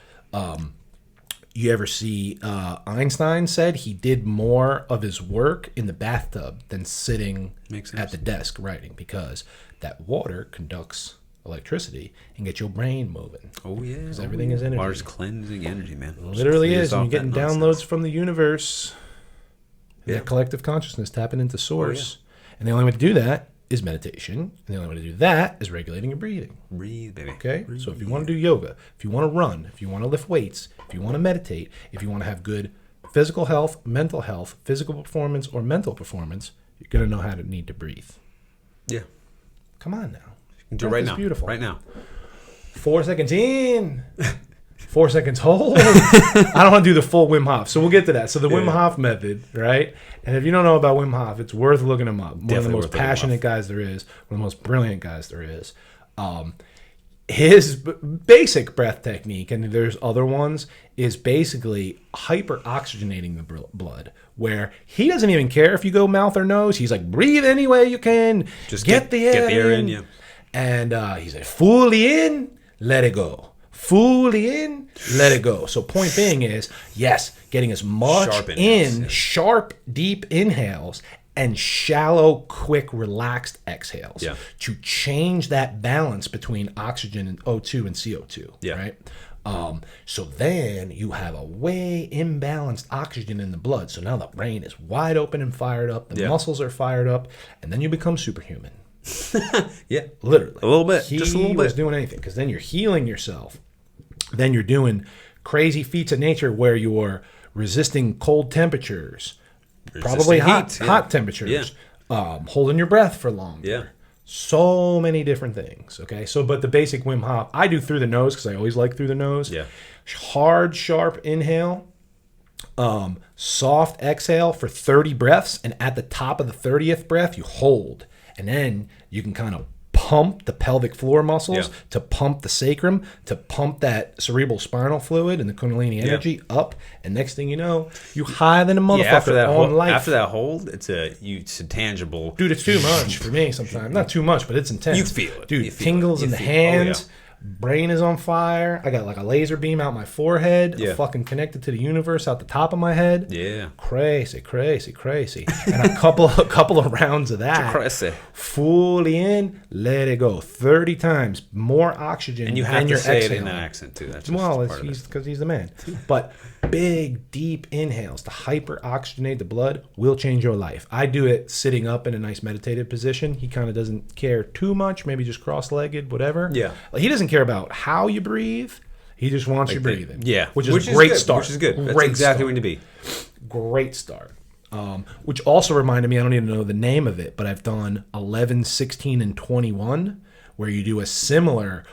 You ever see Einstein said he did more of his work in the bathtub than sitting at the desk writing, because that water conducts electricity and gets your brain moving. Oh yeah, because everything is energy. Water's cleansing energy, man. Literally is, and you're getting downloads from the universe. That collective consciousness tapping into source. And the only way to do that is meditation. And the only way to do that is regulating your breathing. Breathe, baby. Okay? Breathe. So if you want to do yoga, if you want to run, if you want to lift weights, if you want to meditate, if you want to have good physical health, mental health, physical performance, or mental performance, you're going to know how to need to breathe. Yeah. Come on now. You can do it right now. Beautiful. Right now. 4 seconds in. 4 seconds hold. I don't want to do the full Wim Hof, so we'll get to that. So the Wim Hof method, right? And if you don't know about Wim Hof, it's worth looking him up. One of the most passionate guys there is, one of the most brilliant guys there is. His basic breath technique, and there's other ones, is basically hyper oxygenating the blood, where he doesn't even care if you go mouth or nose. He's like, breathe any way you can. Just get the air in. Yeah. And he's like, fully in, let it go. Fully in, let it go. So point being is, yes, getting as much sharp, deep inhales and shallow, quick, relaxed exhales to change that balance between oxygen and O2 and CO2, right? So then you have a way imbalanced oxygen in the blood. So now the brain is wide open and fired up. The muscles are fired up. And then you become superhuman. Literally. A little bit. Just a little bit. Doing anything, because then you're healing yourself. Then you're doing crazy feats of nature where you're resisting cold temperatures, probably hot temperatures, holding your breath for longer. So many different things. Okay. So, but the basic Wim Hof, I do through the nose because I always like through the nose. Hard, sharp inhale, soft exhale for 30 breaths. And at the top of the 30th breath, you hold. And then you can kind of pump the pelvic floor muscles to pump the sacrum, to pump that cerebral spinal fluid and the kundalini energy up. And next thing you know, you higher than a motherfucker on life. After that hold, it's a tangible. Dude, it's too much for me sometimes. Not too much, but it's intense. You feel it. Dude, tingles in the hands. Brain is on fire. I got like a laser beam out my forehead. I'm fucking connected to the universe out the top of my head. Crazy. And a couple of rounds of that. Crazy. Fully in, let it go. 30 times more oxygen. And you have to say it in that accent too. That's because he's the man. But big, deep inhales to hyper oxygenate the blood will change your life. I do it sitting up in a nice meditative position. He kind of doesn't care too much. Maybe just cross-legged, whatever. Like, he doesn't care about how you breathe. He just wants you breathing. Which is a great good, start. Which is good. That's great exactly start. when to be. Great start. Which also reminded me, I don't even know the name of it, but I've done 11, 16, and 21, where you do a similar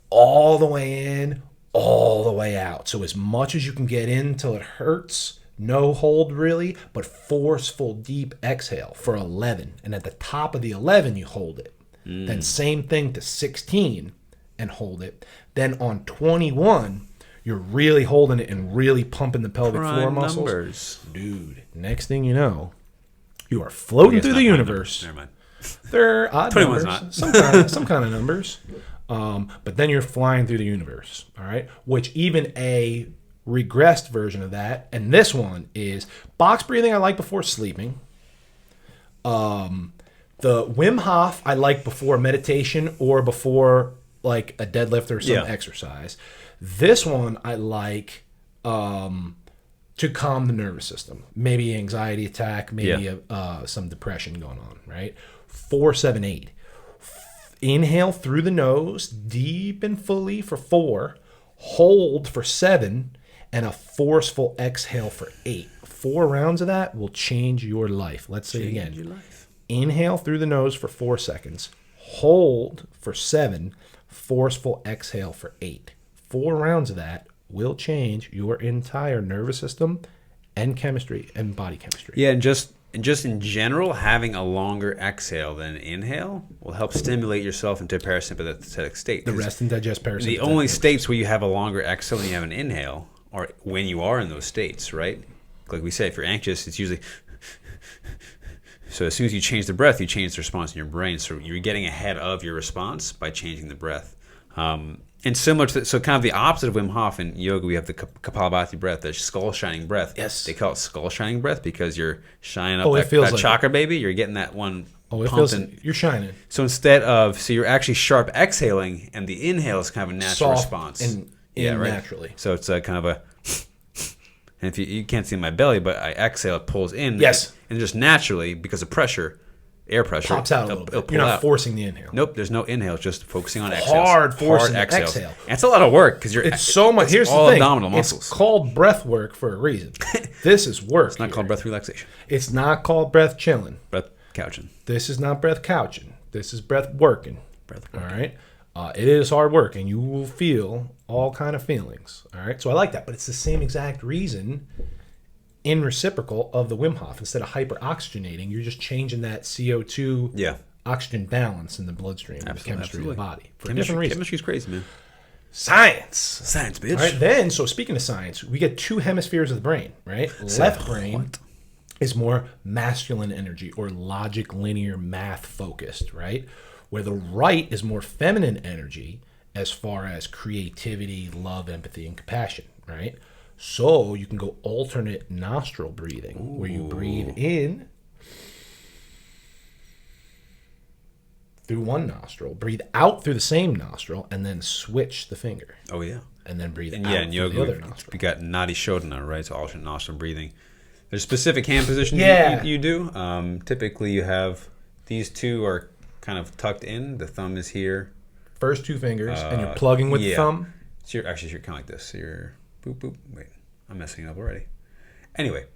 all the way in, all the way out. So as much as you can get in till it hurts, no hold really, but forceful deep exhale for 11. And at the top of the 11, you hold it. Then same thing to 16 and hold it. Then on 21, you're really holding it and really pumping the pelvic floor muscles. Numbers. Dude, next thing you know, you are floating through the universe. Never mind. They're odd 21's numbers. not. Some kind of numbers. But then you're flying through the universe. All right? Which even a regressed version of that, and this one is box breathing I like before sleeping. The Wim Hof I like before meditation or before like a deadlift or some exercise. This one I like to calm the nervous system. Maybe anxiety attack, maybe some depression going on, right? 4, 7, 8. Inhale through the nose, deep and fully for 4. Hold for 7, and a forceful exhale for 8. 4 rounds of that will change your life. Let's say it again. Your life. Inhale through the nose for 4 seconds. Hold for 7. Forceful exhale for 8. 4 rounds of that will change your entire nervous system and chemistry and body chemistry. Yeah, and just in general, having a longer exhale than an inhale will help stimulate yourself into a parasympathetic state. The rest and digest parasympathetic. The only states where you have a longer exhale than you have an inhale are when you are in those states, right? Like we say, if you're anxious, it's usually... So as soon as you change the breath, you change the response in your brain. So you're getting ahead of your response by changing the breath. And similar to, so kind of the opposite of Wim Hof in yoga, we have the Kapalabhati breath, the skull shining breath. Yes. They call it skull shining breath because you're shining up it feels that like chakra, baby. You're getting that one it pumping. feels you're shining. So instead of, so you're actually sharp exhaling, and the inhale is kind of a natural Soft response. and naturally. So it's a kind of a, and if you can't see my belly, but I exhale, it pulls in. Yes. And just naturally, because of pressure, air pressure, Pops out a little bit. You're not forcing the inhale. Nope, there's no inhale. It's just focusing on exhales. Hard forcing exhales. exhale. And it's a lot of work because It's so much. Here's all the thing. abdominal muscles. It's called breath work for a reason. This is work. It's not called breath relaxation. It's not called breath chilling. Breath couching. This is not breath couching. This is breath working. Breath All working. right. It is hard work, and you will feel all kind of feelings. All right. So I like that, but it's the same exact reason. In reciprocal of the Wim Hof, instead of hyperoxygenating, you're just changing that CO2 oxygen balance in the bloodstream, and the chemistry of the body for a different reason. Chemistry's crazy, man. Science, bitch. All right, then, so speaking of science, we get 2 hemispheres of the brain, right? Left brain is more masculine energy or logic, linear, math focused, right? Where the right is more feminine energy as far as creativity, love, empathy, and compassion, right? So you can go alternate nostril breathing, where you breathe in through one nostril, breathe out through the same nostril, and then switch the finger. Oh, yeah. And then breathe out in through yoga, the other nostril. we got Nadi Shodhana, right? So alternate nostril breathing. There's specific hand positions you do. Typically, you have these 2 are kind of tucked in. The thumb is here. First 2 fingers, and you're plugging with the thumb. So you're kind of like this. So you're boop, boop. Wait, I'm messing it up already. Anyway,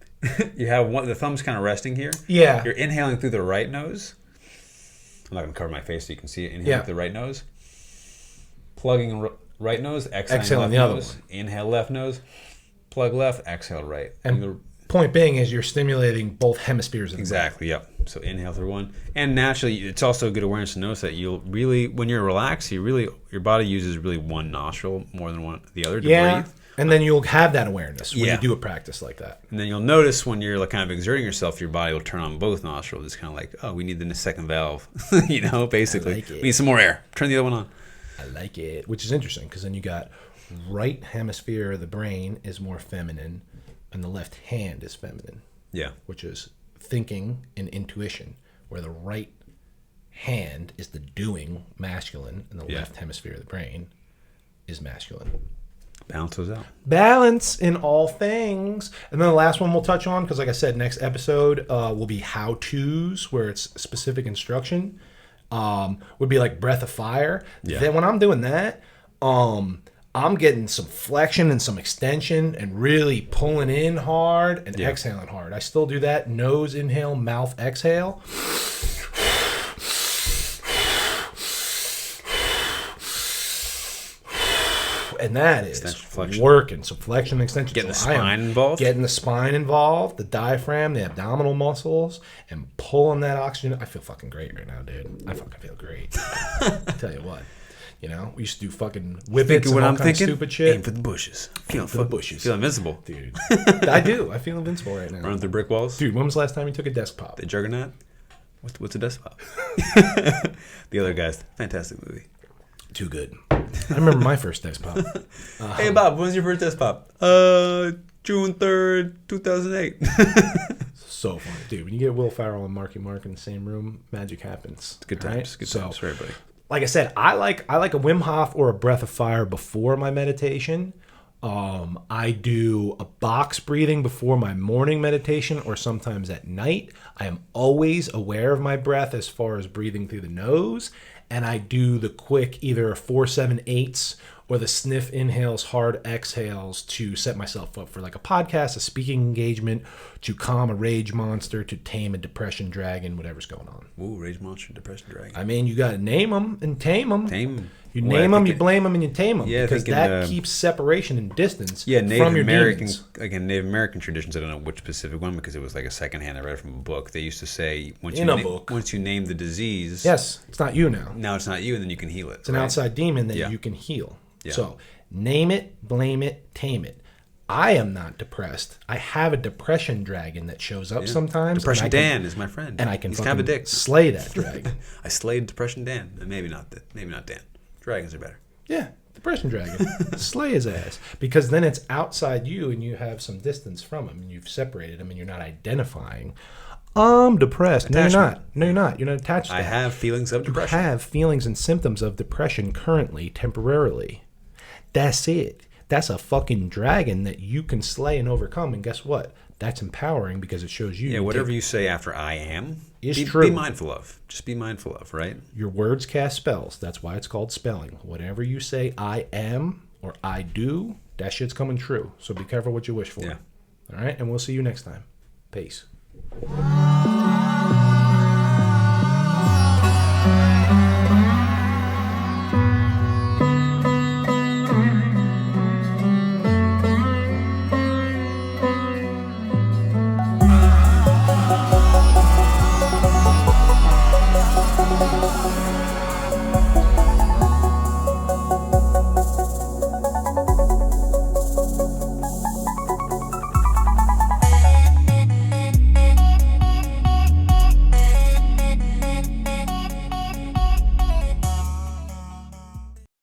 you have the thumb's kind of resting here. Yeah. You're inhaling through the right nose. I'm not going to cover my face so you can see it. Inhaling through the right nose. Plugging right nose, exhaling the left other nose. one. Inhale left nose. Plug left, exhale right. And point being is you're stimulating both hemispheres of the brain. Exactly, yep. So inhale through one. And naturally, it's also a good awareness to notice that you'll really, when you're relaxed, your body uses really one nostril more than the other to breathe. And then you'll have that awareness when you do a practice like that. And then you'll notice when you're kind of exerting yourself, your body will turn on both nostrils. It's kind of like, oh, we need the second valve, basically. I like it. We need some more air. Turn the other one on. I like it, which is interesting because then you got right hemisphere of the brain is more feminine and the left hand is feminine. Yeah. Which is thinking and intuition, where the right hand is the doing, masculine, and the left hemisphere of the brain is masculine. Balance those out. Balance in all things. And then the last one we'll touch on, because like I said, next episode will be how-tos, where it's specific instruction. Would be like breath of fire. Yeah. Then when I'm doing that, I'm getting some flexion and some extension and really pulling in hard and exhaling hard. I still do that. Nose inhale, mouth exhale. And that is working. So flexion and extension. Getting the spine involved. Getting the spine involved, the diaphragm, the abdominal muscles, and pulling that oxygen. I feel fucking great right now, dude. I fucking feel great. I tell you what. We used to do fucking whippets and all kind of stupid shit. Aim for the bushes. Aim for the bushes. Feel invincible. Dude. I do. I feel invincible right now. Running through brick walls. Dude, when was the last time you took a desk pop? The Juggernaut? What's a desk pop? The Other Guys. Fantastic movie. Too good. I remember my first desk pop. Hey, Bob, when was your first desk pop? June 3rd, 2008. So funny. Dude, when you get Will Ferrell and Marky Mark in the same room, magic happens. Good times. Right? Good times for everybody. Like I said, I like a Wim Hof or a breath of fire before my meditation. I do a box breathing before my morning meditation or sometimes at night. I am always aware of my breath as far as breathing through the nose. And I do the quick either 4-7-8s or the sniff inhales, hard exhales to set myself up for like a podcast, a speaking engagement, to calm a rage monster, to tame a depression dragon, whatever's going on. Ooh, rage monster, depression dragon. I mean, you got to name them and tame them. Tame 'em. You Well, name I them, think you blame them, and you tame them. Yeah, because thinking, that keeps separation and distance Yeah, Native from your American, demons. again, Native American traditions. I don't know which specific one because it was like a secondhand. I read it from a book. They used to say once you name the disease, Yes, it's not you now. now it's not you, and then you can heal it. It's an outside demon that Yeah. you can heal. Yeah. So name it, blame it, tame it. I am not depressed. I have a depression dragon that shows up sometimes. Depression Dan is my friend, and I can he's kind of a fucking dick. slay that dragon. I slayed Depression Dan, and maybe not Dan. Dragons are better. Yeah, depression dragon. Slay his ass. Because then it's outside you and you have some distance from him and you've separated him and you're not identifying. I'm depressed. No, you're not. No, you're not. You're not attached to I that. have feelings of You depression. have feelings and symptoms of depression currently, temporarily. That's it. That's a fucking dragon that you can slay and overcome. And guess what? That's empowering because it shows you. Yeah, whatever you say after I am Is be true. Be mindful of. Just be mindful of, right? Your words cast spells. That's why it's called spelling. Whatever you say, I am or I do, that shit's coming true. So be careful what you wish for. Yeah. All right, and we'll see you next time. Peace.